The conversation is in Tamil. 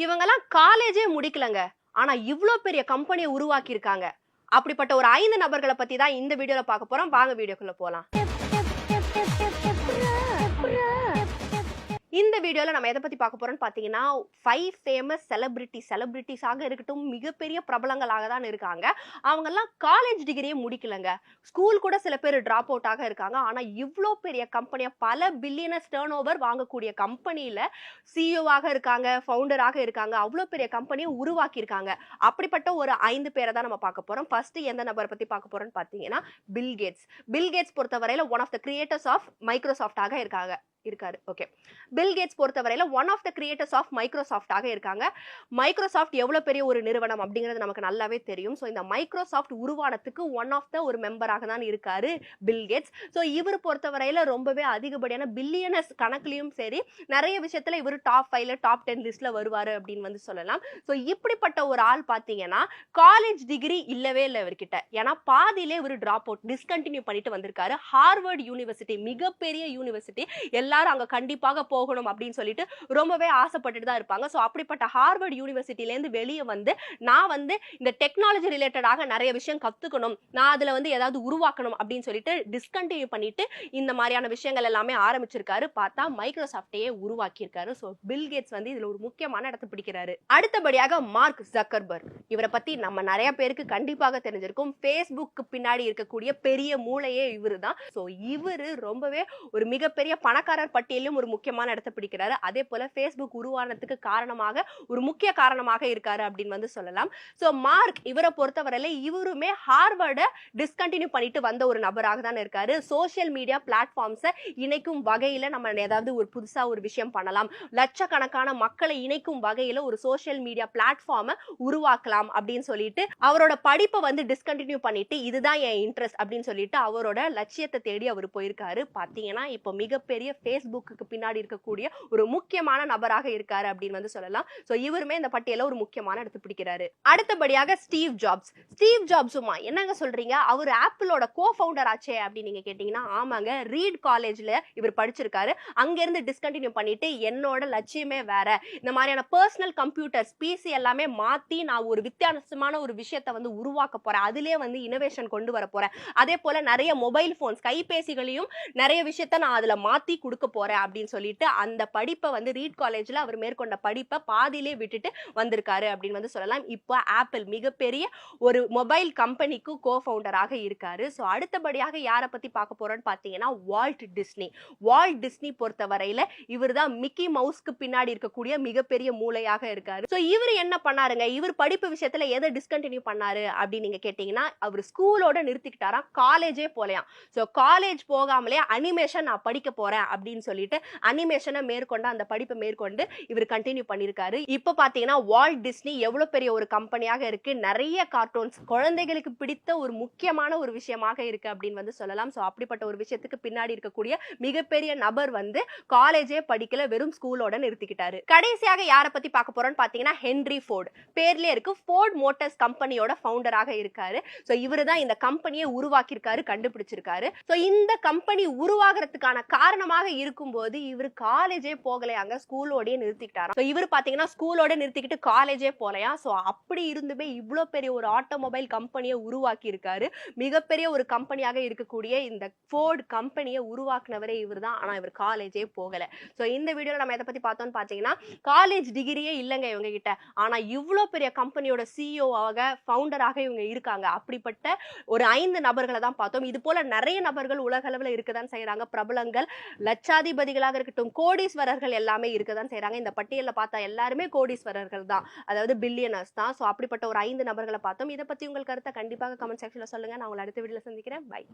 இவங்கலாம் காலேஜே முடிக்கலங்க. ஆனா இவ்ளோ பெரிய கம்பெனிய உருவாக்கி இருக்காங்க. அப்படிப்பட்ட ஒரு 5 நபர்கள பத்தி தான் இந்த வீடியோல பார்க்க போறோம். வாங்க வீடியோக்குள்ள போலாம். இந்த வீடியோல நம்ம எத பத்தி பார்க்க போறோம்னு பார்த்தீங்கன்னா, 5 ஃபேமஸ் செலிபிரிட்டீஸாக இருக்கட்டும், மிகப்பெரிய பிரபலங்களாக தான் இருக்காங்க. அவங்கலாம் காலேஜ் டிகிரியே முடிக்கலங்க. ஸ்கூல் கூட சில பேர் டிராப் அவுட் ஆக இருக்காங்க. ஆனா இவ்ளோ பெரிய கம்பெனியா பல பில்லியனர்ஸ் டர்ன் ஓவர் வாங்கக்கூடிய கம்பெனில சிஇஓவாக இருக்காங்க, ஃபவுண்டராக இருக்காங்க. அவ்ளோ பெரிய கம்பெனிய உருவாக்கி இருக்காங்க. அப்படிப்பட்ட ஒரு 5 பேர தான் நம்ம பார்க்க போறோம். ஃபர்ஸ்ட் எந்த நபர பத்தி பார்க்க போறோம்னு பார்த்தீங்கன்னா, பில் கேட்ஸ். பில் கேட்ஸ் பொறுத்தவரையில one of the creators of Microsoft இருக்காரு. ஓகே. பில் கேட்ஸ் பொறுத்தவரையில one of the creators of Microsoft இருக்காங்க. மைக்ரோசாஃப்ட் எவ்வளவு பெரிய ஒரு நிறுவனம் அப்படிங்கிறது நமக்கு நல்லாவே தெரியும். சோ இந்த மைக்ரோசாஃப்ட் உருவானதுக்கு ஒன் ஆஃப் த ஒரு மெம்பராக தான் இருக்காரு பில் கேட்ஸ். சோ இவர் பொறுத்தவரையில ரொம்பவே அதிகப்படியான பில்லியனர்ஸ் கணக்குலயும் சரி, நிறைய விஷயத்துல இவர் டாப் 5ல டாப் 10 லிஸ்ட்ல வருவாரு அப்படின்னு வந்து சொல்லலாம். சோ இப்படிப்பட்ட ஒரு ஆள் பாத்தீங்கன்னா காலேஜ் டிகிரி இல்லவே இல்லை இவர்கிட்ட. ஏன்னா பாதியிலே இவர் டிராப் அவுட் டிஸ்கண்டினியூ பண்ணிட்டு வந்திருக்காரு. ஹார்வர்ட் யூனிவர்சிட்டி, மிகப்பெரிய யூனிவர்சிட்டி, எல்லாரும் அங்க கண்டிப்பாக போகணும் அப்படின்னு சொல்லிட்டு ரொம்பவே ஆசைப்பட்டுட்டு தான் இருப்பாங்க. சோ அப்படிப்பட்ட ஹார்வர்ட் யூனிவர்சிட்டில இருந்து வெளியே வந்து நான் வந்து இந்த டெக்னாலஜி ரிலேட்டடாக நிறைய விஷயம் கத்துக்கணும், நான் அதுல வந்து ஏதாவது உருவாக்கணும் அப்படின்னு சொல்லிட்டு டிஸ்கண்டினியூ பண்ணிட்டு இந்த மாதிரியான விஷயங்கள் எல்லாமே ஆரம்பிச்சிருக்காரு. பார்த்தா மைக்ரோசாஃப்டையே உருவாக்கி இருக்காரு. சோ பில் கேட்ஸ் வந்து இதுல ஒரு முக்கியமான இடத்தை பிடிக்கிறாரு. அடுத்தபடியாக மார்க் ஜக்கர்பர்க். இவரை பத்தி நம்ம நிறைய பேருக்கு கண்டிப்பாக தெரிஞ்சிருக்கும். ஃபேஸ்புக் பின்னாடி இருக்கக்கூடிய பெரிய மூளையே இவரு தான். சோ இவரு ரொம்பவே ஒரு மிகப்பெரிய பணக்காரர் பட்டியலும் ஒரு முக்கியமான இடத்தை பிடிக்கிறாரு. அதே போல ஃபேஸ்புக் உருவானதுக்கு காரணமாக ஒரு முக்கிய காரணமாக இருக்காரு அப்படின்னு வந்து சொல்லலாம். சோ மார்க் இவரை பொறுத்தவரையில இவருமே ஹார்வர்ட டிஸ்கண்டினியூ பண்ணிட்டு வந்த ஒரு நபராக தான் இருக்காரு. சோசியல் மீடியா பிளாட்ஃபார்ம்ஸை இணைக்கும் வகையில நம்ம ஏதாவது ஒரு புதுசா ஒரு விஷயம் பண்ணலாம், லட்சக்கணக்கான மக்களை இணைக்கும் வகையில ஒரு சோசியல் மீடியா பிளாட்ஃபார்மை உருவாக்கலாம் அப்படின்னு சொல்லிட்டு அவரோட படிப்பை வந்து டிஸ்கண்டினியூ பண்ணிட்டு இதுதான் என் இன்ட்ரெஸ்ட் அப்படின்னு சொல்லிட்டு அவரோட லட்சியத்தை தேடி அவர் போயிருக்காரு. பாத்தீங்கன்னா இப்போ மிகப்பெரிய ஃபேஸ்புக்கு பின்னாடி இருக்கக்கூடிய ஒரு முக்கியமான நபராக இருக்காரு அப்படின்னு வந்து சொல்லலாம். சோ இவருமே இந்த பட்டியல ஒரு முக்கியமான இடத்தை பிடிக்கிறாரு. அடுத்தபடியாக ஸ்டீவ் ஜாப்ஸ். ஸ்டீவ் ஜாப்ஸுமா என்னங்க சொல்றீங்க, அவர் ஆப்பிளோட கோ ஃபவுண்டர் ஆச்சே அப்படின்னு நீங்க கேட்டீங்கன்னா, ஆமாங்க, ரீட் காலேஜ்ல இவர் படிச்சிருக்காரு. அங்க இருந்து டிஸ்கண்டினியூ பண்ணிட்டு என்னோட லட்சியமே வேற, இந்த மாதிரியான பர்சனல் கம்ப்யூட்டர்ஸ் பிசி எல்லாமே மாத்தி நான் ஒரு வித்தியாசமான ஒரு விஷயத்தை வந்து உருவாக்க போறேன், அதிலே வந்து இனோவேஷன் கொண்டு வர போறேன், அதே போல நிறைய மொபைல் போன்ஸ் கைபேசிகளையும் நிறைய விஷயத்த நான் அதுல மாத்தி கொடுக்க போறேன் அப்படின்னு சொல்லிட்டு அந்த படிப்பை வந்து ரீட் காலேஜ்ல அவர் மேற்கொண்ட படிப்பை பாதியிலே விட்டுட்டு வந்திருக்காரு அப்படின்னு வந்து சொல்லலாம். இப்போ ஆப்பிள் மிகப்பெரிய ஒரு மொபைல் கம்பெனிக்கு கோ ஃபவுண்டராக இருக்காரு. சோ அடுத்தபடியாக யாரை பத்தி பார்க்க போறோம்னு பாத்தீங்கன்னா வால்ட் டிஸ்னி. வால்ட் டிஸ்னி பொறுத்தவரையில இவர் தான் மிக்கி மவுஸ்க்கு பின்னாடி இருக்கக்கூடிய மிகப்பெரிய மூளையாக இருக்காரு. சோ இவர் என்ன பண்ணாருங்க, இவர் படிப்பு விஷயத்துல எதை டிஸ்கண்டினியூ பண்ணாரு அப்படின்னு நீங்க கேட்டீங்கன்னா, அவர் ஸ்கூலோட நிறுத்திக்கிட்டாராம், காலேஜே போலையாம். சோ காலேஜ் போகாமலே அனிமேஷன் நான் படிக்க போறேன் அப்படின்னு சொல்லிட்டு அனிமேஷனை மேற்கொண்டு அந்த படிப்பை மேற்கொண்டு இவர் கண்டினியூ பண்ணிருக்காரு. இப்ப பாத்தீங்கன்னா வால்ட் டிஸ்னி எவ்வளவு பெரிய ஒரு கம்பெனியாக இருக்கு, நிறைய கார்ட்டூன்ஸ் குழந்தைகளுக்கு பிடித்த ஒரு முக்கியமான ஒரு விஷயமாக இருக்கு அப்படின்னு வந்து சொல்லலாம். சோ அப்படிப்பட்ட ஒரு விஷயத்துக்கு பின்னாடி இருக்கக்கூடிய மிகப்பெரிய நபர் வந்து காலேஜே படிக்கல, வெறும் ஸ்கூலோட நிறுத்திக்கிட்டாரு. கடைசியாக யாரை பத்தி பார்க்க போறோம்னு பாத்தீங்கன்னா ஹென்ரி ஃபோர்ட். பேர்லயே இருக்கு, ஃபோர்ட் மோட்டார்ஸ் கம்பெனியோட ஃபவுண்டராக இருக்காரு. சோ இவரு தான் இந்த கம்பெனியை உருவாக்கி இருக்காரு, கண்டுபிடிச்சிருக்காரு. சோ இந்த கம்பெனி உருவாகிறதுக்கான காரணமாக இருக்கும்போது இவர் காலேஜே போகலையாங்க, ஸ்கூலோடயே நிறுத்திக்கிட்டாராம். சோ இவர் பாத்தீங்கன்னா ஸ்கூலோட நிறுத்திக்கிட்டு காலேஜே போலையா. சோ அப்படி இருந்துமே இவ்ளோ பெரிய ஒரு ஆட்டோமொபைல் கம்பெனியை உருவாக்கி இருக்காரு. மிகப்பெரிய ஒரு கம்பெனியாக இருக்கக்கூடிய இந்த ஃபோர்ட் கம்பெனியை உருவாக்குனவரே இவர் தான். ஆனா இவர் காலேஜே போகல. சோ இந்த வீடியோல நம்ம எதை பத்தி பார்த்தோம்னு பாத்தீங்கன்னா, காலேஜ் டிகிரியே இல்லங்க இவங்க கிட்ட, ஆனா இவ்ளோ பெரிய கம்பெனியோட சிஇஓ ஆக ஃபவுண்டராக இவங்க இருக்காங்க. அப்படிப்பட்ட ஒரு 5 நபர்களை தான் பார்த்தோம். இது போல நிறைய நபர்கள் உலக அளவுல இருக்கதான் செய்யறாங்க. பிரபலங்கள், லட்சாதிபதிகளாக இருக்கட்டும், கோடீஸ்வரர்கள் எல்லாமே இருக்கதான் செய்யறாங்க. இந்த பட்டியல்ல பார்த்தா எல்லாருமே கோடீஸ்வரர்கள் தான், அதாவது பில்லியனர்ஸ் தான். சோ அப்படிப்பட்ட ஒரு 5 நபர்களை பார்த்தோம். இதை பத்தி உங்கள் கருத்தை கண்டிப்பாக கமெண்ட் செக்ஷன்ல சொல்லுங்க. நான் உங்களை அடுத்த வீடியோல சந்திக்கிறேன். பை.